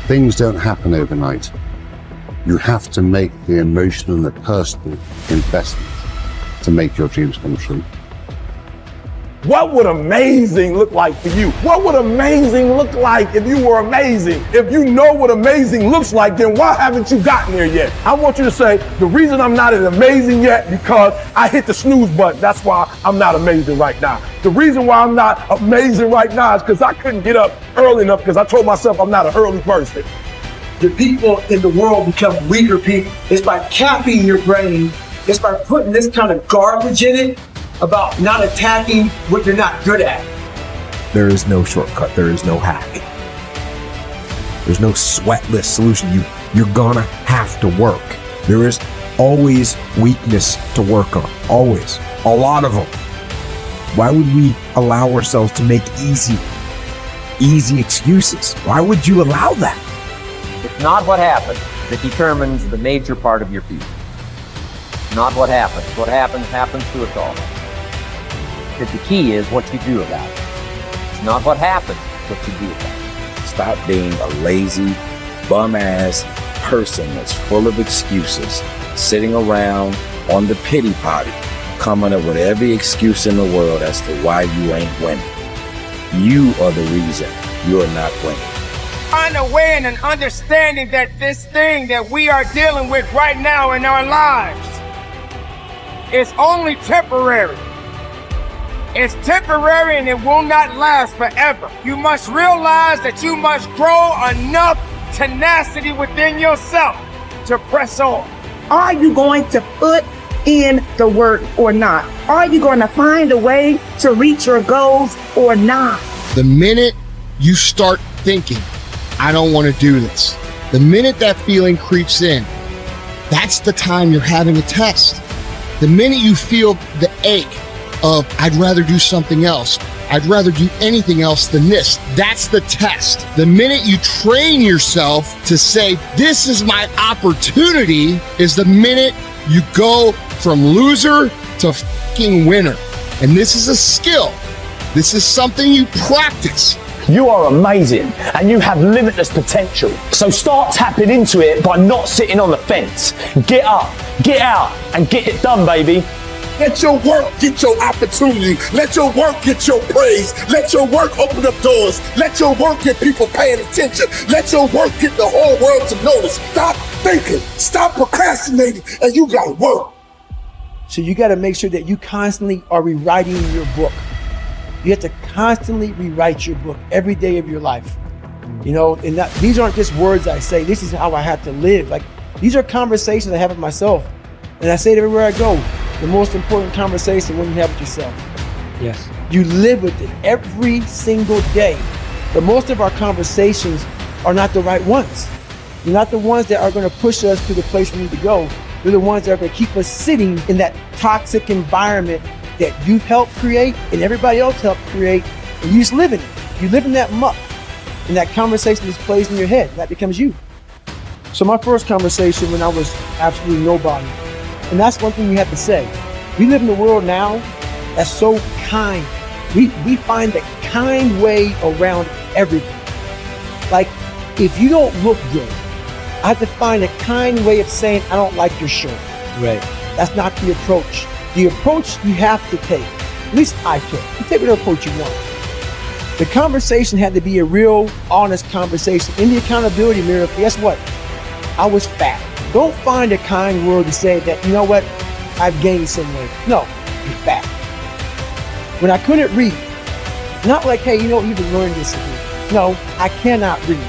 Things don't happen overnight. You have to make the emotional and the personal investment to make your dreams come true. What would amazing look like for you? What would amazing look like if you were amazing? If you know what amazing looks like, then why haven't you gotten there yet? I want you to say, the reason I'm not as amazing yet because I hit the snooze button. That's why I'm not amazing right now. The reason why I'm not amazing right now is because I couldn't get up early enough because I told myself I'm not an early person. The people in the world become weaker people. It's by capping your brain. It's by putting this kind of garbage in it about not attacking what you're not good at. There is no shortcut. There is no hack. There's no sweatless solution. You're gonna have to work. There is always weakness to work on. Always. A lot of them. Why would we allow ourselves to make easy excuses? Why would you allow that? It's not what happens that determines the major part of your future. Not what happens. What happens to us all. Because the key is what you do about it. It's not what happens, it's what you do about it. Stop being a lazy, bum-ass person that's full of excuses, sitting around on the pity potty, coming up with every excuse in the world as to why you ain't winning. You are the reason you are not winning. Find a way and an understanding that this thing that we are dealing with right now in our lives is only temporary. It's temporary and it will not last forever. You must realize that you must grow enough tenacity within yourself to press on. Are you going to put in the work or not? Are you going to find a way to reach your goals or not? The minute you start thinking, I don't want to do this, the minute that feeling creeps in, that's the time you're having a test. The minute you feel the ache of, I'd rather do something else, I'd rather do anything else than this, that's the test. The minute you train yourself to say, this is my opportunity, is the minute you go from loser to fucking winner. And this is a skill. This is something you practice. You are amazing and you have limitless potential. So start tapping into it by not sitting on the fence. Get up, get out, and get it done, baby. Let your work get your opportunity. Let your work get your praise. Let your work open up doors. Let your work get people paying attention. Let your work get the whole world to notice. Stop thinking. Stop procrastinating. And you got to work. So you got to make sure that you constantly are rewriting your book. You have to constantly rewrite your book every day of your life. You know, and these aren't just words I say. This is how I have to live. Like, these are conversations I have with myself. And I say it everywhere I go. The most important conversation when you have with yourself. Yes. You live with it every single day. But most of our conversations are not the right ones. They're not the ones that are going to push us to the place we need to go. They're the ones that are going to keep us sitting in that toxic environment that you've helped create and everybody else helped create, and you just live in it. You live in that muck, and that conversation just plays in your head. That becomes you. So my first conversation when I was absolutely nobody, and that's one thing you have to say. We live in a world now that's so kind. We find the kind way around everything. Like, if you don't look good, I have to find a kind way of saying, I don't like your shirt. Right. That's not the approach. The approach you have to take, at least I took. You take whatever approach you want. The conversation had to be a real, honest conversation. In the accountability mirror, guess what? I was fat. Don't find a kind word to say that, you know what, I've gained some weight. No, you're fat. When I couldn't read, not like, hey, you know, you can learn this again. No, I cannot read.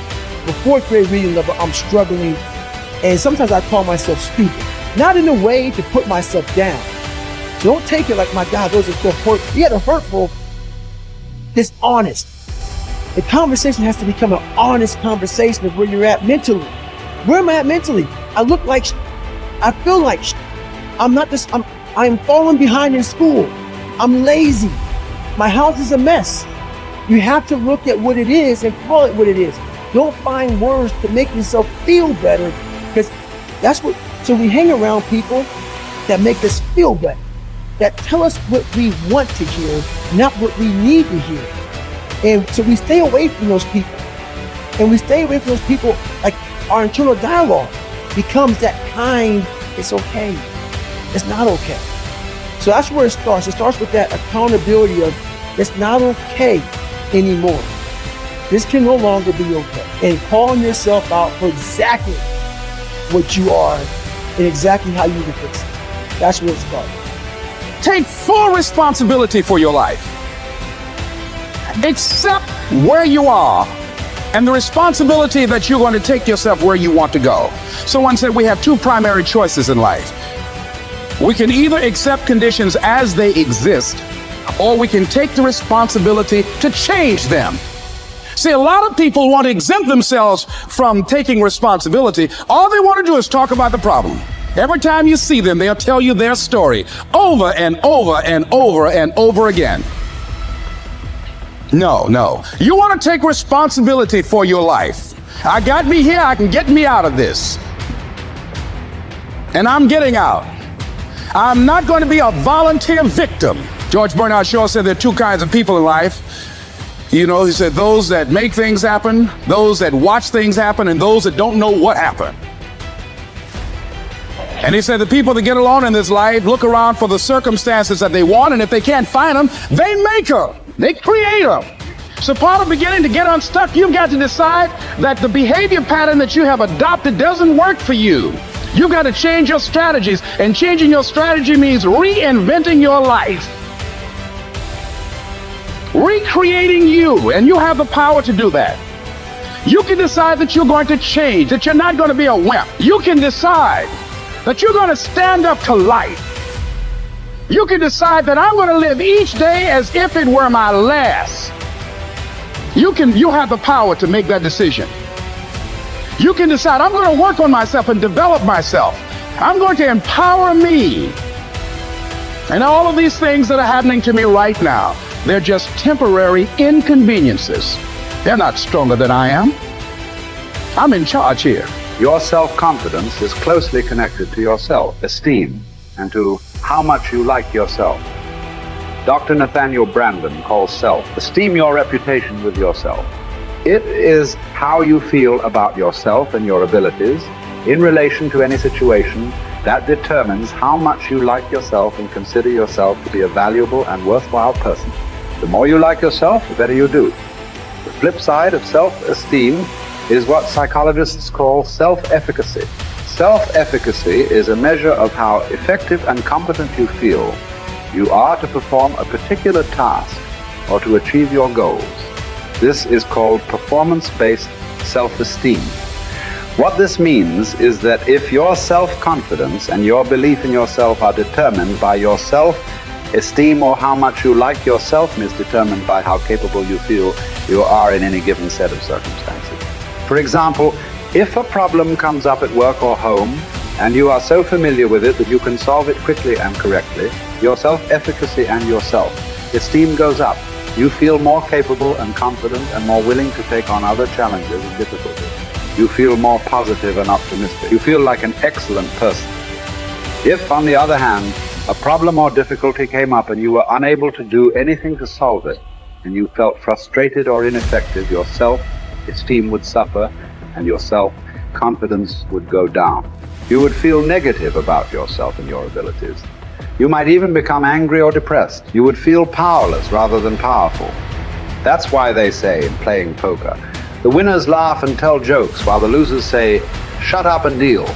The fourth grade reading level, I'm struggling. And sometimes I call myself stupid. Not in a way to put myself down. So don't take it like, my God, those are so hurtful. You had a hurtful, dishonest. The conversation has to become an honest conversation of where you're at mentally. Where am I at mentally? I look like I feel like I am falling behind in school. I'm lazy. My house is a mess. You have to look at what it is and call it what it is. Don't find words to make yourself feel better, because that's what, so we hang around people that make us feel better, that tell us what we want to hear, not what we need to hear. And so we stay away from those people. And we stay away from those people, like our internal dialogue becomes that kind, it's okay. It's not okay. So that's where it starts. It starts with that accountability of it's not okay anymore. This can no longer be okay. And calling yourself out for exactly what you are and exactly how you can fix it. That's where it starts. Take full responsibility for your life. Accept where you are and the responsibility that you're going to take yourself where you want to go. Someone said we have two primary choices in life. We can either accept conditions as they exist, or we can take the responsibility to change them. See, a lot of people want to exempt themselves from taking responsibility. All they want to do is talk about the problem. Every time you see them, they'll tell you their story over and over and over and over again. No. You want to take responsibility for your life. I got me here, I can get me out of this. And I'm getting out. I'm not going to be a volunteer victim. George Bernard Shaw said there are two kinds of people in life. You know, he said those that make things happen, those that watch things happen, and those that don't know what happened. And he said the people that get along in this life look around for the circumstances that they want, and if they can't find them, they make them. They create them. So part of beginning to get unstuck, you've got to decide that the behavior pattern that you have adopted doesn't work for you. You've got to change your strategies, and changing your strategy means reinventing your life. Recreating you, and you have the power to do that. You can decide that you're going to change, that you're not going to be a wimp. You can decide that you're going to stand up to life. You can decide that I'm going to live each day as if it were my last. You have the power to make that decision. You can decide I'm going to work on myself and develop myself. I'm going to empower me. And all of these things that are happening to me right now, they're just temporary inconveniences. They're not stronger than I am. I'm in charge here. Your self-confidence is closely connected to your self-esteem and to how much you like yourself. Dr. Nathaniel Branden calls self-esteem your reputation with yourself. It is how you feel about yourself and your abilities in relation to any situation that determines how much you like yourself and consider yourself to be a valuable and worthwhile person. The more you like yourself, the better you do. The flip side of self-esteem is what psychologists call self-efficacy. Self-efficacy is a measure of how effective and competent you feel you are to perform a particular task or to achieve your goals. This is called performance-based self-esteem. What this means is that if your self-confidence and your belief in yourself are determined by your self-esteem, or how much you like yourself is determined by how capable you feel you are in any given set of circumstances. For example, if a problem comes up at work or home, and you are so familiar with it that you can solve it quickly and correctly, your self-efficacy and your self-esteem goes up. You feel more capable and confident and more willing to take on other challenges and difficulties. You feel more positive and optimistic. You feel like an excellent person. If, on the other hand, a problem or difficulty came up and you were unable to do anything to solve it, and you felt frustrated or ineffective, your self-esteem would suffer and your self-confidence would go down. You would feel negative about yourself and your abilities. You might even become angry or depressed. You would feel powerless rather than powerful. That's why they say in playing poker, the winners laugh and tell jokes while the losers say, shut up and deal.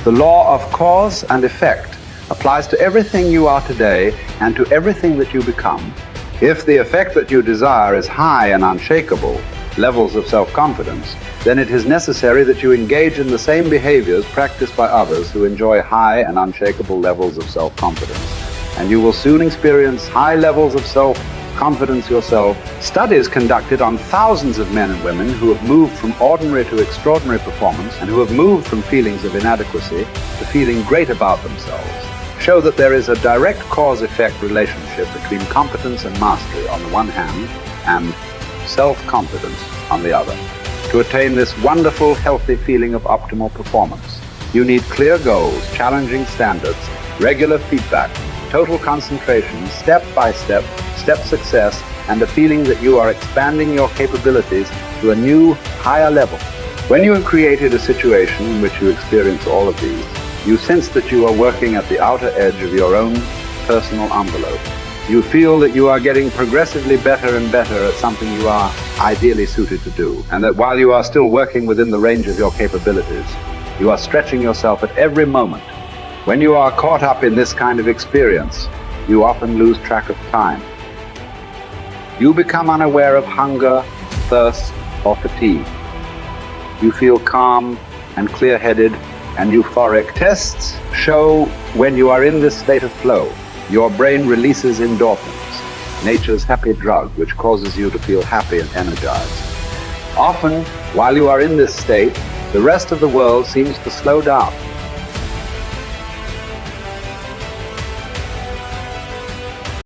The law of cause and effect applies to everything you are today and to everything that you become. If the effect that you desire is high and unshakable levels of self-confidence, then it is necessary that you engage in the same behaviors practiced by others who enjoy high and unshakable levels of self-confidence. And you will soon experience high levels of self-confidence yourself. Studies conducted on thousands of men and women who have moved from ordinary to extraordinary performance and who have moved from feelings of inadequacy to feeling great about themselves show that there is a direct cause-effect relationship between competence and mastery on the one hand and self-confidence on the other. To attain this wonderful, healthy feeling of optimal performance, you need clear goals, challenging standards, regular feedback, total concentration, step-by-step, step success, and a feeling that you are expanding your capabilities to a new, higher level. When you have created a situation in which you experience all of these, you sense that you are working at the outer edge of your own personal envelope. You feel that you are getting progressively better and better at something you are ideally suited to do, and that while you are still working within the range of your capabilities, you are stretching yourself at every moment. When you are caught up in this kind of experience, you often lose track of time. You become unaware of hunger, thirst, or fatigue. You feel calm and clear-headed and euphoric. Tests show when you are in this state of flow, your brain releases endorphins, nature's happy drug, which causes you to feel happy and energized. Often, while you are in this state, the rest of the world seems to slow down.